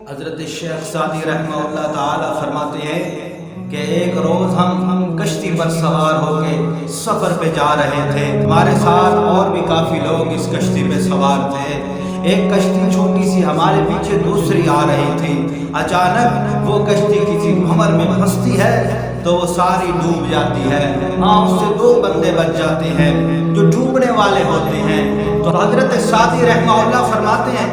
حضرت شیخ سعدی رحمہ اللہ تعالی فرماتے ہیں کہ ایک روز ہم کشتی پر سوار ہو کے سفر پہ جا رہے تھے. ہمارے ساتھ اور بھی کافی لوگ اس کشتی پہ سوار تھے. ایک کشتی چھوٹی سی ہمارے پیچھے دوسری آ رہی تھی. اچانک وہ کشتی کسی بھنور میں پھنستی ہے تو وہ ساری ڈوب جاتی ہے. اس سے 2 بندے بچ جاتے ہیں جو ڈوبنے والے ہوتے ہیں. تو حضرت سعدی رحمہ اللہ فرماتے ہیں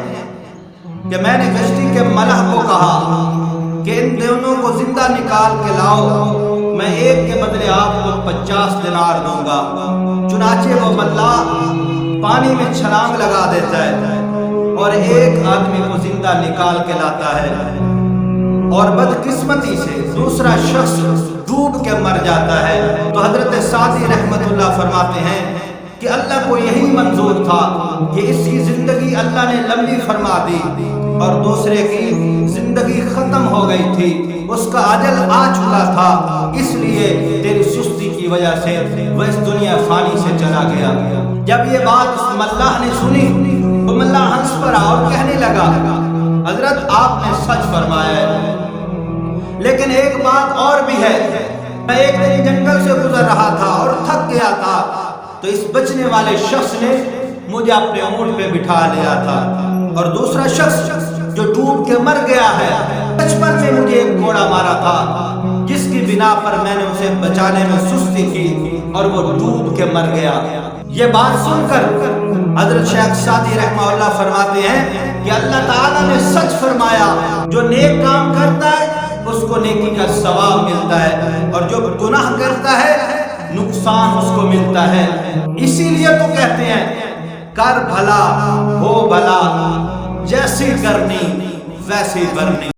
کہ میں نے کشتی کے ملح کو کہا کہ ان دونوں کو زندہ نکال کے لاؤ، میں ایک کے بدلے آپ کو 50 دینار دوں گا. چنانچہ وہ ملاح پانی میں چھلانگ لگا دیتا ہے اور ایک آدمی کو زندہ نکال کے لاتا ہے، اور بدقسمتی سے دوسرا شخص ڈوب کے مر جاتا ہے. تو حضرت سعدی رحمت اللہ فرماتے ہیں کہ اللہ کو یہی منظور تھا کہ اس کی زندگی اللہ نے لمبی فرما دی اور دوسرے کی زندگی ختم ہو گئی تھی، اس کا اجل آ چکا تھا، اس لیے تیری سستی کی وجہ سے وہ اس دنیا فانی سے چلا گیا. جب یہ بات اس ملاح نے سنی تو ملاح ہنس پڑا اور کہنے لگا حضرت آپ نے سچ فرمایا ہے، لیکن ایک بات اور بھی ہے. میں ایک دن جنگل سے گزر رہا تھا اور تھک گیا تھا، تو اس بچنے والے شخص نے مجھے اپنے اونٹ پہ بٹھا لیا تھا، اور دوسرا شخص جو ڈوب کے مر گیا ہے بچپن میں مجھے ایک گھوڑا مارا تھا، جس کی بنا پر میں نے اسے بچانے میں سستی کی اور وہ ڈوب کے مر گیا. یہ بات سن کر حضرت شیخ سعدی رحمہ اللہ فرماتے ہیں کہ اللہ تعالیٰ نے سچ فرمایا، جو نیک کام کرتا ہے اس کو نیکی کا ثواب ملتا ہے، اور جو گناہ کرتا ہے نقصان اس کو ملتا ہے. اسی لیے تو کہتے ہیں کر بھلا ہو بھلا، جیسی کرنی ویسی برنی.